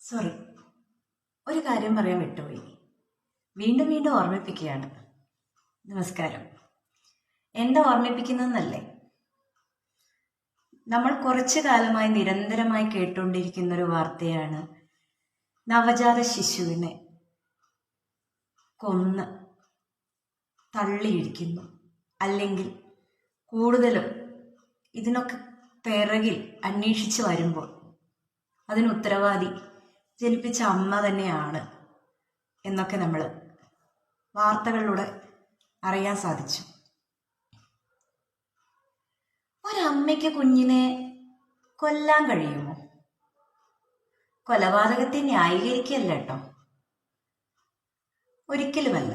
Sorry, ഒരു കാര്യം പറയാൻ വിട്ടുപോയി. വീണ്ടും വീണ്ടും ഓർമ്മിപ്പിക്കുകയാണ്. നമസ്കാരം. എന്താ ഓർമ്മിപ്പിക്കുന്നതെന്നല്ലേ, നമ്മൾ കുറച്ചു കാലമായി നിരന്തരമായി കേട്ടുകൊണ്ടിരിക്കുന്ന ഒരു വാർത്തയാണ് നവജാത ശിശുവിനെ കൊന്ന് തള്ളിയിടിക്കുന്നു, അല്ലെങ്കിൽ കൂടുതലും ഇതിനൊക്കെ പിറകിൽ അന്വേഷിച്ച് വരുമ്പോൾ അതിന് ഉത്തരവാദി ജനിപ്പിച്ച അമ്മ തന്നെയാണ് എന്നൊക്കെ നമ്മൾ വാർത്തകളിലൂടെ അറിയാൻ സാധിച്ചു. ഒരമ്മയ്ക്ക് കുഞ്ഞിനെ കൊല്ലാൻ കഴിയുമോ? കൊലപാതകത്തെ ന്യായീകരിക്കല്ല കേട്ടോ, ഒരിക്കലുമല്ല.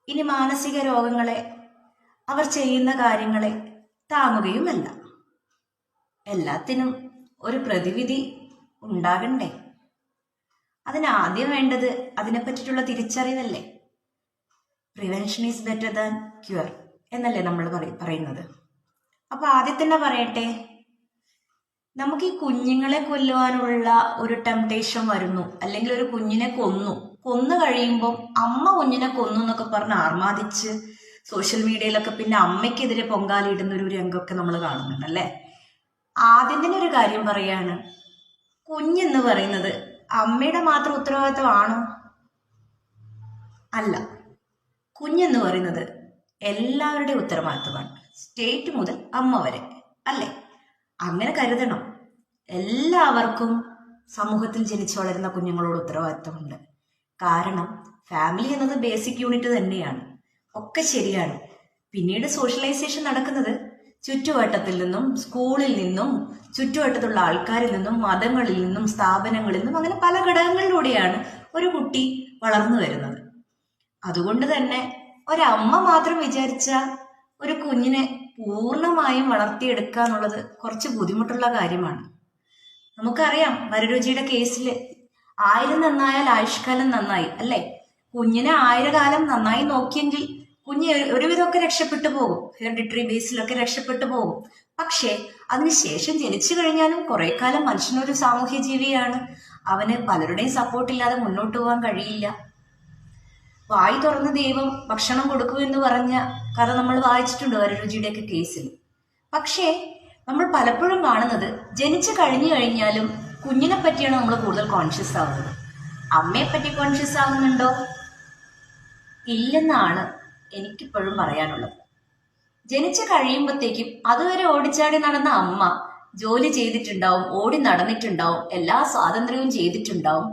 ഇനി മാനസിക രോഗങ്ങളെ, അവർ ചെയ്യുന്ന കാര്യങ്ങളെ താങ്ങുകയുമല്ല. എല്ലാത്തിനും ഒരു പ്രതിവിധി ഉണ്ടാകണ്ടേ? അതിനാദ്യം വേണ്ടത് അതിനെപ്പറ്റിയിട്ടുള്ള തിരിച്ചറിവല്ലേ. Prevention is better than cure എന്നല്ലേ നമ്മൾ പറയുന്നത്. അപ്പൊ ആദ്യം തന്നെ പറയട്ടെ, നമുക്ക് ഈ കുഞ്ഞുങ്ങളെ കൊല്ലുവാനുള്ള ഒരു ടെംപ്ടേഷൻ വരുന്നു, അല്ലെങ്കിൽ ഒരു കുഞ്ഞിനെ കൊന്നു കഴിയുമ്പോൾ അമ്മ കുഞ്ഞിനെ കൊന്നു എന്നൊക്കെ പറഞ്ഞ് ആർമാദിച്ച് സോഷ്യൽ മീഡിയയിലൊക്കെ പിന്നെ അമ്മയ്ക്കെതിരെ പൊങ്കാലിടുന്ന ഒരു രംഗമൊക്കെ നമ്മൾ കാണുന്നുണ്ടല്ലേ. ആദ്യം തന്നെ ഒരു കാര്യം പറയാണ്, കുഞ്ഞെന്ന് പറയുന്നത് അമ്മയുടെ മാത്രം ഉത്തരവാദിത്തമാണോ? അല്ല, കുഞ്ഞെന്ന് പറയുന്നത് എല്ലാവരുടെയും ഉത്തരവാദിത്തമാണ്, സ്റ്റേറ്റ് മുതൽ അമ്മ വരെ, അല്ലേ? അങ്ങനെ കരുതണം. എല്ലാവർക്കും സമൂഹത്തിൽ ജനിച്ചു വളരുന്ന കുഞ്ഞുങ്ങളോട് ഉത്തരവാദിത്തമുണ്ട്. കാരണം ഫാമിലി എന്നത് ബേസിക് യൂണിറ്റ് തന്നെയാണ്. ഒക്കെ ശരിയാണ്. പിന്നീട് സോഷ്യലൈസേഷൻ നടക്കുന്നത് ചുറ്റുവട്ടത്തിൽ നിന്നും, സ്കൂളിൽ നിന്നും, ചുറ്റുവട്ടത്തുള്ള ആൾക്കാരിൽ നിന്നും, മതങ്ങളിൽ നിന്നും, സ്ഥാപനങ്ങളിൽ നിന്നും, അങ്ങനെ പല ഘടകങ്ങളിലൂടെയാണ് ഒരു കുട്ടി വളർന്നു വരുന്നത്. അതുകൊണ്ട് തന്നെ ഒരമ്മ മാത്രം വിചാരിച്ച ഒരു കുഞ്ഞിനെ പൂർണ്ണമായും വളർത്തിയെടുക്കുക എന്നുള്ളത് കുറച്ച് ബുദ്ധിമുട്ടുള്ള കാര്യമാണ്. നമുക്കറിയാം, വരരുചിയുടെ കേസിൽ 1000 നന്നായാൽ ആയുഷ്കാലം നന്നായി, അല്ലേ? കുഞ്ഞിനെ 1000 കാലം നന്നായി നോക്കിയെങ്കിൽ കുഞ്ഞ് ഒരുവിധമൊക്കെ രക്ഷപ്പെട്ടു പോകും, ഹെറിഡിറ്ററി ബേസിലൊക്കെ രക്ഷപ്പെട്ടു പോകും. പക്ഷേ അതിനുശേഷം ജനിച്ചു കഴിഞ്ഞാലും കുറെ കാലം മനുഷ്യനൊരു സാമൂഹ്യ ജീവിയാണ്. അവന് പലരുടെയും സപ്പോർട്ടില്ലാതെ മുന്നോട്ട് പോകാൻ കഴിയില്ല. വായി തുറന്ന് ദൈവം ഭക്ഷണം കൊടുക്കൂ എന്ന് പറഞ്ഞ കഥ നമ്മൾ വായിച്ചിട്ടുണ്ട് വരരുചിയുടെയൊക്കെ കേസിൽ. പക്ഷേ നമ്മൾ പലപ്പോഴും കാണുന്നത് ജനിച്ചു കഴിഞ്ഞു കഴിഞ്ഞാലും കുഞ്ഞിനെ പറ്റിയാണ് നമ്മൾ കൂടുതൽ കോൺഷ്യസ് ആവുന്നത്. അമ്മയെ പറ്റി കോൺഷ്യസ് ആവുന്നുണ്ടോ? ഇല്ലെന്നാണ് എനിക്കിപ്പോഴും പറയാനുള്ളത്. ജനിച്ചു കഴിയുമ്പോഴത്തേക്കും അതുവരെ ഓടിച്ചാടി നടന്ന അമ്മ ജോലി ചെയ്തിട്ടുണ്ടാവും, ഓടി നടന്നിട്ടുണ്ടാവും, എല്ലാ സ്വാതന്ത്ര്യവും ചെയ്തിട്ടുണ്ടാവും.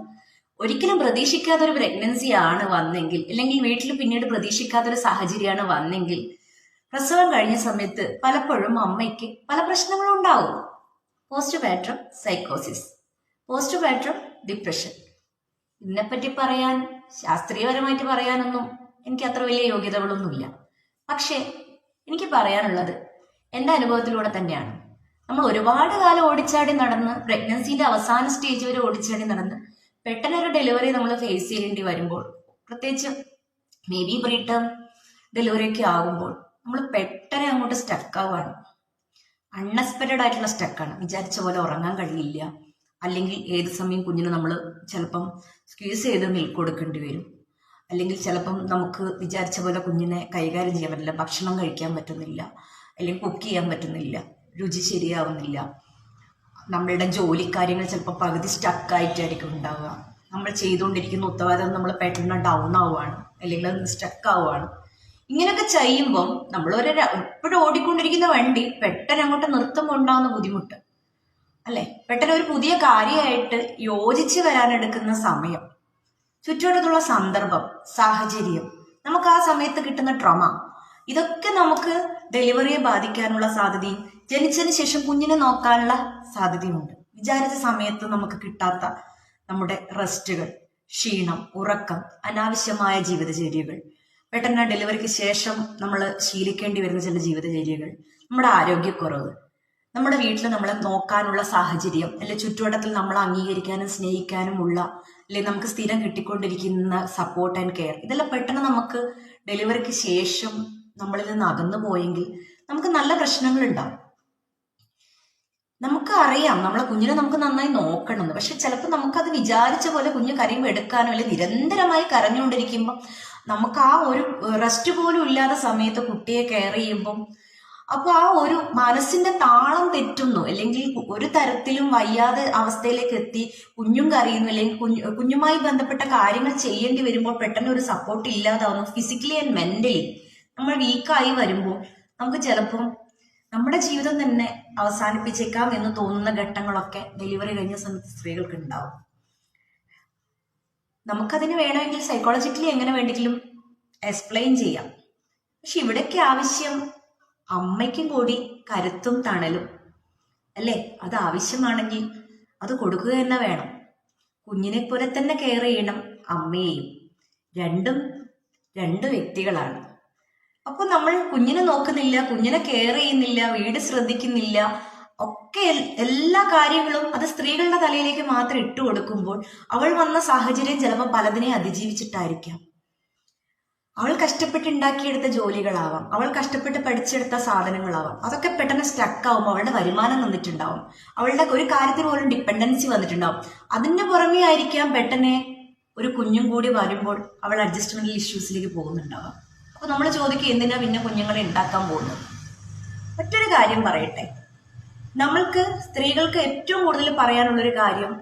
ഒരിക്കലും പ്രതീക്ഷിക്കാത്തൊരു പ്രഗ്നൻസി ആണ് വന്നെങ്കിൽ, അല്ലെങ്കിൽ വീട്ടിൽ പിന്നീട് പ്രതീക്ഷിക്കാത്തൊരു സാഹചര്യമാണ് വന്നെങ്കിൽ, പ്രസവം കഴിഞ്ഞ സമയത്ത് പലപ്പോഴും അമ്മയ്ക്ക് പല പ്രശ്നങ്ങളും ഉണ്ടാവും. പോസ്റ്റ് പാർട്ടം സൈക്കോസിസ്, പോസ്റ്റ് പാർട്ടം ഡിപ്രഷൻ. ഇതിനെപ്പറ്റി പറയാൻ, ശാസ്ത്രീയപരമായിട്ട് പറയാനൊന്നും എനിക്ക് അത്ര വലിയ യോഗ്യതകളൊന്നുമില്ല. പക്ഷേ എനിക്ക് പറയാനുള്ളത് എൻ്റെ അനുഭവത്തിലൂടെ തന്നെയാണ്. നമ്മൾ ഒരുപാട് കാലം ഓടിച്ചാടി നടന്ന്, പ്രഗ്നൻസിന്റെ അവസാന സ്റ്റേജ് വരെ ഓടിച്ചാടി നടന്ന് പെട്ടെന്നൊരു ഡെലിവറി നമ്മൾ ഫേസ് ചെയ്യേണ്ടി വരുമ്പോൾ, പ്രത്യേകിച്ച് മേ ബി പ്രീടേം ഡെലിവറി ഒക്കെ ആകുമ്പോൾ, നമ്മൾ പെട്ടെന്ന് അങ്ങോട്ട് സ്റ്റക്കാവാണ്. അൺഎക്സ്പെക്റ്റഡ് ആയിട്ടുള്ള സ്റ്റക്കാണ്. വിചാരിച്ച പോലെ ഉറങ്ങാൻ കഴിയില്ല, അല്ലെങ്കിൽ ഏത് സമയം കുഞ്ഞിന് നമ്മൾ ചിലപ്പം സ്ക്വീസ് ചെയ്ത് മിൽക്ക് കൊടുക്കേണ്ടി വരും, അല്ലെങ്കിൽ ചിലപ്പം നമുക്ക് വിചാരിച്ച പോലെ കുഞ്ഞിനെ കൈകാര്യം ചെയ്യാൻ പറ്റില്ല, ഭക്ഷണം കഴിക്കാൻ പറ്റുന്നില്ല, അല്ലെങ്കിൽ കുക്ക് ചെയ്യാൻ പറ്റുന്നില്ല, രുചി ശരിയാവുന്നില്ല. നമ്മളുടെ ജോലി കാര്യങ്ങൾ ചിലപ്പോൾ പകുതി സ്റ്റക്കായിട്ടായിരിക്കും ഉണ്ടാവുക. നമ്മൾ ചെയ്തുകൊണ്ടിരിക്കുന്ന ഉത്തരവാദിത്തം നമ്മൾ പെട്ടെന്ന് ഡൗൺ ആവുകയാണ്, അല്ലെങ്കിൽ അത് സ്റ്റക്ക് ആവുകയാണ്. ഇങ്ങനെയൊക്കെ ചെയ്യുമ്പം എപ്പോഴും ഓടിക്കൊണ്ടിരിക്കുന്ന വണ്ടി പെട്ടെന്ന് അങ്ങോട്ട് നിർത്തുമ്പോൾ ഉണ്ടാകുന്ന ബുദ്ധിമുട്ട്, അല്ലെ? പെട്ടെന്ന് ഒരു പുതിയ കാര്യമായിട്ട് യോജിച്ച് വരാനെടുക്കുന്ന സമയം, ചുറ്റുവട്ടത്തുള്ള സന്ദർഭം, സാഹചര്യം, നമുക്ക് ആ സമയത്ത് കിട്ടുന്ന ട്രോമ, ഇതൊക്കെ നമുക്ക് ഡെലിവറിയെ ബാധിക്കാനുള്ള സാധ്യതയും ജനിച്ചതിന് ശേഷം കുഞ്ഞിനെ നോക്കാനുള്ള സാധ്യതയുമുണ്ട്. വിചാരിച്ച സമയത്ത് നമുക്ക് കിട്ടാത്ത നമ്മുടെ റെസ്റ്റുകൾ, ക്ഷീണം, ഉറക്കം, അനാവശ്യമായ ജീവിതചര്യകൾ, പെട്ടെന്ന് ഡെലിവറിക്ക് ശേഷം നമ്മൾ ശീലിക്കേണ്ടി വരുന്ന ചില ജീവിതചര്യകൾ, നമ്മുടെ ആരോഗ്യക്കുറവ്, നമ്മുടെ വീട്ടിൽ നമ്മളെ നോക്കാനുള്ള സാഹചര്യം, അല്ലെ ചുറ്റുവട്ടത്തിൽ നമ്മളെ അംഗീകരിക്കാനും സ്നേഹിക്കാനും ഉള്ള, അല്ലെ നമുക്ക് സ്ഥിരം കിട്ടിക്കൊണ്ടിരിക്കുന്ന സപ്പോർട്ട് ആൻഡ് കെയർ, ഇതെല്ലാം പെട്ടെന്ന് നമുക്ക് ഡെലിവറിക്ക് ശേഷം നമ്മളിൽ നിന്ന് അകന്നു പോയെങ്കിൽ നമുക്ക് നല്ല പ്രശ്നങ്ങൾ ഉണ്ടാവും. നമുക്ക് അറിയാം നമ്മളെ കുഞ്ഞിനെ നമുക്ക് നന്നായി നോക്കണമെന്ന്. പക്ഷെ ചിലപ്പോൾ നമുക്കത് വിചാരിച്ച പോലെ കുഞ്ഞ് കരയുമ്പോൾ എടുക്കാനോ, അല്ലെങ്കിൽ നിരന്തരമായി കരഞ്ഞുകൊണ്ടിരിക്കുമ്പോൾ നമുക്ക് ആ ഒരു റെസ്റ്റ് പോലും ഇല്ലാത്ത സമയത്ത് കുട്ടിയെ കെയർ ചെയ്യുമ്പം അപ്പൊ ആ ഒരു മനസ്സിന്റെ താളം തെറ്റുന്നു, അല്ലെങ്കിൽ ഒരു തരത്തിലും വയ്യാതെ അവസ്ഥയിലേക്ക് എത്തി കുഞ്ഞും കരയുന്നു, അല്ലെങ്കിൽ കുഞ്ഞുമായി ബന്ധപ്പെട്ട കാര്യങ്ങൾ ചെയ്യേണ്ടി വരുമ്പോൾ പെട്ടെന്ന് ഒരു സപ്പോർട്ട് ഇല്ലാതാവുന്നു. ഫിസിക്കലി ആൻഡ് മെന്റലി നമ്മൾ വീക്കായി വരുമ്പോൾ നമുക്ക് ചിലപ്പം നമ്മുടെ ജീവിതം തന്നെ അവസാനിപ്പിച്ചേക്കാം എന്ന് തോന്നുന്ന ഘട്ടങ്ങളൊക്കെ ഡെലിവറി കഴിഞ്ഞ സമയത്ത് സ്ത്രീകൾക്ക് ഉണ്ടാവും. നമുക്കതിന് വേണമെങ്കിൽ സൈക്കോളജിക്കലി എങ്ങനെ വേണമെങ്കിലും എക്സ്പ്ലെയിൻ ചെയ്യാം. പക്ഷെ ഇവിടേക്ക് ആവശ്യം അമ്മയ്ക്കും കൂടി കരുത്തും തണലും അല്ലേ? അത് ആവശ്യമാണെങ്കിൽ അത് കൊടുക്കുക തന്നെ വേണം. കുഞ്ഞിനെ പോലെ തന്നെ കെയർ ചെയ്യണം അമ്മയെയും. രണ്ടും രണ്ട് വ്യക്തികളാണ്. അപ്പോൾ നമ്മൾ കുഞ്ഞിനെ നോക്കുന്നില്ല, കുഞ്ഞിനെ കെയർ ചെയ്യുന്നില്ല, വീട് ശ്രദ്ധിക്കുന്നില്ല, ഒക്കെ എല്ലാ കാര്യങ്ങളും അത് സ്ത്രീകളുടെ തലയിലേക്ക് മാത്രം ഇട്ടു കൊടുക്കുമ്പോൾ അവൾ വന്ന സാഹചര്യം ചിലപ്പോൾ പലതിനെ അതിജീവിച്ചിട്ടായിരിക്കാം. അവൾ കഷ്ടപ്പെട്ട് ഉണ്ടാക്കിയെടുത്ത ജോലികളാവാം, അവൾ കഷ്ടപ്പെട്ട് പഠിച്ചെടുത്ത സാധനങ്ങളാവാം, അതൊക്കെ പെട്ടെന്ന് സ്റ്റക്കാവുമ്പോൾ അവളുടെ വരുമാനം നിന്നിട്ടുണ്ടാവും, അവളുടെ ഒരു കാര്യത്തിൽ പോലും ഡിപ്പെൻഡൻസി വന്നിട്ടുണ്ടാവും. അതിന്റെ പുറമേ ആയിരിക്കാം പെട്ടെന്ന് ഒരു കുഞ്ഞും കൂടി വരുമ്പോൾ അവൾ അഡ്ജസ്റ്റ്മെന്റൽ ഇഷ്യൂസിലേക്ക് പോകുന്നുണ്ടാവാം. അപ്പൊ നമ്മൾ ചോദിക്കും, എന്തിനാ പിന്നെ കുഞ്ഞുങ്ങളെ ഉണ്ടാക്കാൻ പോകുന്നത്? മറ്റൊരു കാര്യം പറയട്ടെ, നമ്മൾക്ക് സ്ത്രീകൾക്ക് ഏറ്റവും കൂടുതൽ പറയാനുള്ളൊരു കാര്യം,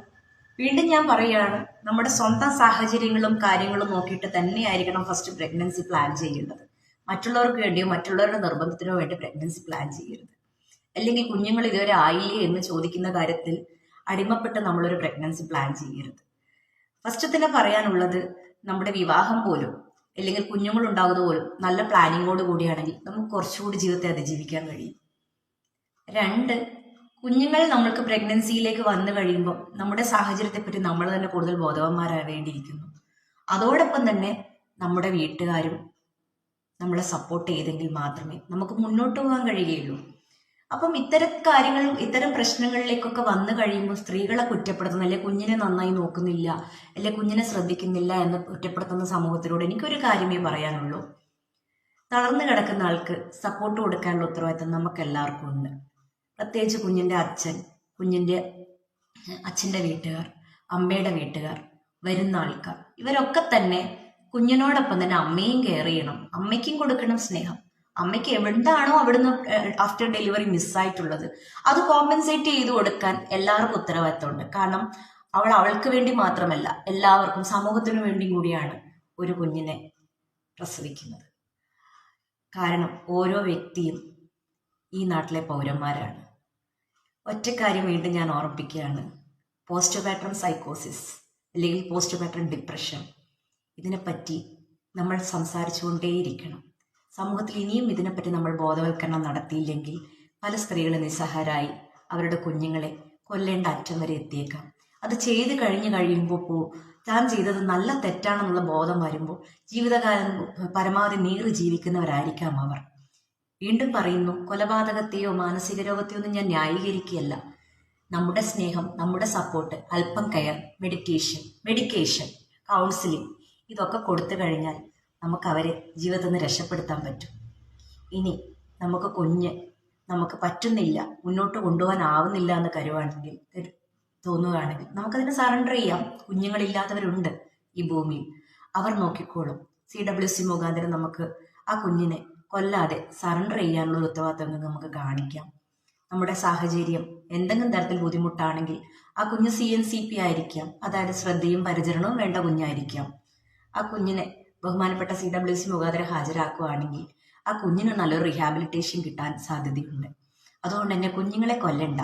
വീണ്ടും ഞാൻ പറയുകയാണ്, നമ്മുടെ സ്വന്തം സാഹചര്യങ്ങളും കാര്യങ്ങളും നോക്കിയിട്ട് തന്നെയായിരിക്കണം ഫസ്റ്റ് പ്രഗ്നൻസി പ്ലാൻ ചെയ്യേണ്ടത്. മറ്റുള്ളവർക്ക് വേണ്ടിയോ മറ്റുള്ളവരുടെ നിർബന്ധത്തിനോ വേണ്ടി പ്രഗ്നൻസി പ്ലാൻ ചെയ്യരുത്. അല്ലെങ്കിൽ കുഞ്ഞുങ്ങൾ ഇതുവരെ ആയില്ലേ എന്ന് ചോദിക്കുന്ന കാര്യത്തിൽ അടിമപ്പെട്ട് നമ്മളൊരു പ്രഗ്നൻസി പ്ലാൻ ചെയ്യരുത്. ഫസ്റ്റ് തന്നെ പറയാനുള്ളത്, നമ്മുടെ വിവാഹം പോലും അല്ലെങ്കിൽ കുഞ്ഞുങ്ങൾ ഉണ്ടാകുന്നത് പോലും നല്ല പ്ലാനിങ്ങോട് കൂടിയാണെങ്കിൽ നമുക്ക് കുറച്ചുകൂടി ജീവിതത്തെ അതിജീവിക്കാൻ കഴിയും. 2, കുഞ്ഞുങ്ങൾ നമ്മൾക്ക് പ്രഗ്നൻസിയിലേക്ക് വന്നു കഴിയുമ്പോൾ നമ്മുടെ സാഹചര്യത്തെപ്പറ്റി നമ്മൾ തന്നെ കൂടുതൽ ബോധവാന്മാരാവേണ്ടിയിരിക്കുന്നു. അതോടൊപ്പം തന്നെ നമ്മുടെ വീട്ടുകാരും നമ്മളെ സപ്പോർട്ട് ചെയ്തെങ്കിൽ മാത്രമേ നമുക്ക് മുന്നോട്ട് പോകാൻ കഴിയുകയുള്ളൂ. അപ്പം ഇത്തരം കാര്യങ്ങളും ഇത്തരം പ്രശ്നങ്ങളിലേക്കൊക്കെ വന്നു കഴിയുമ്പോൾ സ്ത്രീകളെ കുറ്റപ്പെടുത്തുന്ന, അല്ലെ കുഞ്ഞിനെ നന്നായി നോക്കുന്നില്ല, അല്ലെ കുഞ്ഞിനെ ശ്രദ്ധിക്കുന്നില്ല എന്ന് കുറ്റപ്പെടുത്തുന്ന സമൂഹത്തിനോട് എനിക്കൊരു കാര്യമേ പറയാനുള്ളൂ. തളർന്നു കിടക്കുന്ന ആൾക്ക് സപ്പോർട്ട് കൊടുക്കാനുള്ള ഉത്തരവാദിത്തം നമുക്ക് എല്ലാവർക്കും ഉണ്ട്. പ്രത്യേകിച്ച് കുഞ്ഞിൻ്റെ അച്ഛൻ, കുഞ്ഞിൻ്റെ അച്ഛൻ്റെ വീട്ടുകാർ, അമ്മയുടെ വീട്ടുകാർ, വരുന്ന ആൾക്കാർ, ഇവരൊക്കെ തന്നെ കുഞ്ഞിനോടൊപ്പം തന്നെ അമ്മയും കെയർ ചെയ്യണം, അമ്മയ്ക്കും കൊടുക്കണം സ്നേഹം. അമ്മയ്ക്ക് എവിടാണോ അവിടുന്ന് ആഫ്റ്റർ ഡെലിവറി മിസ്സായിട്ടുള്ളത് അത് കോമ്പൻസേറ്റ് ചെയ്ത് കൊടുക്കാൻ എല്ലാവർക്കും ഉത്തരവാദിത്തമുണ്ട്. കാരണം അവൾക്ക് വേണ്ടി മാത്രമല്ല, എല്ലാവർക്കും, സമൂഹത്തിനു വേണ്ടിയും കൂടിയാണ് ഒരു കുഞ്ഞിനെ പ്രസവിക്കുന്നത്. കാരണം ഓരോ വ്യക്തിയും ഈ നാട്ടിലെ പൗരന്മാരാണ്. ഒറ്റക്കാര്യം വീണ്ടും ഞാൻ ഓർമ്മിപ്പിക്കുകയാണ്, പോസ്റ്റ്പാർട്ടം സൈക്കോസിസ് അല്ലെങ്കിൽ പോസ്റ്റ്പാർട്ടം ഡിപ്രഷൻ, ഇതിനെപ്പറ്റി നമ്മൾ സംസാരിച്ചുകൊണ്ടേയിരിക്കണം. സമൂഹത്തിൽ ഇനിയും ഇതിനെപ്പറ്റി നമ്മൾ ബോധവൽക്കരണം നടത്തിയില്ലെങ്കിൽ പല സ്ത്രീകളും നിസ്സഹാരായി അവരുടെ കുഞ്ഞുങ്ങളെ കൊല്ലേണ്ട അറ്റം വരെ എത്തിയേക്കാം. അത് ചെയ്ത് കഴിയുമ്പോൾ താൻ ചെയ്തത് നല്ല തെറ്റാണെന്നുള്ള ബോധം വരുമ്പോൾ ജീവിതകാലം പരമാവധി നീറി ജീവിക്കുന്നവരായിരിക്കാം അവർ. വീണ്ടും പറയുന്നു, കൊലപാതകത്തെയോ മാനസിക രോഗത്തെയോ ഒന്നും ഞാൻ ന്യായീകരിക്കുകയല്ല. നമ്മുടെ സ്നേഹം, നമ്മുടെ സപ്പോർട്ട്, അല്പം കെയർ, മെഡിക്കേഷൻ, കൗൺസിലിംഗ്, ഇതൊക്കെ കൊടുത്തു കഴിഞ്ഞാൽ നമുക്ക് അവരെ ജീവിതത്തിൽ നിന്ന് രക്ഷപ്പെടുത്താൻ പറ്റും. ഇനി നമുക്ക് പറ്റുന്നില്ല, മുന്നോട്ട് കൊണ്ടുപോകാനാവുന്നില്ല എന്ന് തോന്നുകയാണെങ്കിൽ നമുക്കതിനെ സറണ്ടർ ചെയ്യാം. കുഞ്ഞുങ്ങളില്ലാത്തവരുണ്ട് ഈ ഭൂമിയിൽ, അവർ നോക്കിക്കോളും. CWC മുഖാന്തരം നമുക്ക് ആ കുഞ്ഞിനെ കൊല്ലാതെ സറണ്ടർ ചെയ്യാനുള്ള ഉത്തരവാദിത്തം നമുക്ക് കാണിക്കാം. നമ്മുടെ സാഹചര്യം എന്തെങ്കിലും തരത്തിൽ ബുദ്ധിമുട്ടാണെങ്കിൽ ആ കുഞ്ഞ് CNCP ആയിരിക്കാം, അതായത് ശ്രദ്ധയും പരിചരണവും വേണ്ട കുഞ്ഞായിരിക്കാം. ആ കുഞ്ഞിനെ ബഹുമാനപ്പെട്ട CWC മുഖാന്തരം ഹാജരാക്കുകയാണെങ്കിൽ ആ കുഞ്ഞിന് നല്ലൊരു റീഹാബിലിറ്റേഷൻ കിട്ടാൻ സാധ്യതയുണ്ട്. അതുകൊണ്ട് തന്നെ കുഞ്ഞുങ്ങളെ കൊല്ലണ്ട.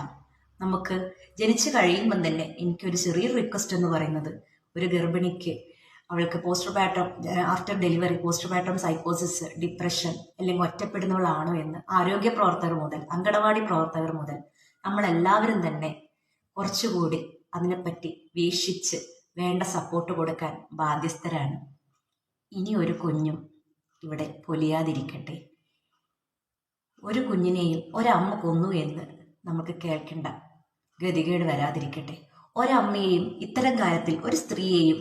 നമുക്ക് ജനിച്ചു കഴിയുമ്പം തന്നെ എനിക്കൊരു ചെറിയ റിക്വസ്റ്റ് എന്ന് പറയുന്നത്, ഒരു ഗർഭിണിക്ക് അവൾക്ക് ആഫ്റ്റർ ഡെലിവറി പോസ്റ്റ്പാർട്ടം സൈക്കോസിസ്, ഡിപ്രഷൻ അല്ലെങ്കിൽ ഒറ്റപ്പെടുന്നവളാണോ എന്ന് ആരോഗ്യ പ്രവർത്തകർ മുതൽ അങ്കണവാടി പ്രവർത്തകർ മുതൽ നമ്മളെല്ലാവരും തന്നെ കുറച്ചുകൂടി അതിനെപ്പറ്റി വീക്ഷിച്ച് വേണ്ട സപ്പോർട്ട് കൊടുക്കാൻ ബാധ്യസ്ഥരാണ്. ഇനി ഒരു കുഞ്ഞും ഇവിടെ പൊലിയാതിരിക്കട്ടെ. ഒരു കുഞ്ഞിനെയും ഒരമ്മ കൊന്നു എന്ന് നമുക്ക് കേൾക്കേണ്ട ഗതികേട് വരാതിരിക്കട്ടെ. ഒരമ്മയെയും ഇത്തരം കാര്യത്തിൽ ഒരു സ്ത്രീയെയും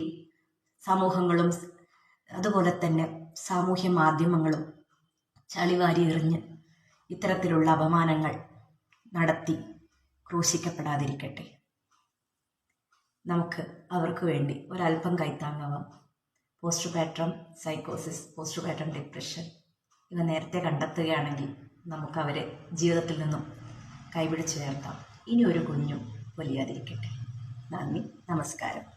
സമൂഹങ്ങളും അതുപോലെ തന്നെ സാമൂഹ്യ മാധ്യമങ്ങളും ചളിവാരി എറിഞ്ഞ് ഇത്തരത്തിലുള്ള അപമാനങ്ങൾ നടത്തി ക്രൂശിക്കപ്പെടാതിരിക്കട്ടെ. നമുക്ക് അവർക്ക് വേണ്ടി ഒരല്പം കൈത്താങ്ങാവാം. പോസ്റ്റ് പാർട്ടം സൈക്കോസിസ്, പോസ്റ്റ് പാർട്ടം ഡിപ്രഷൻ ഇവ നേരത്തെ കണ്ടെത്തുകയാണെങ്കിൽ നമുക്ക് അവരെ ജീവിതത്തിൽ നിന്നും കൈപിടിച്ചുയർത്താം. ഇനി ഒരു കുഞ്ഞും പൊലിയാതിരിക്കട്ടെ. നന്ദി, നമസ്കാരം.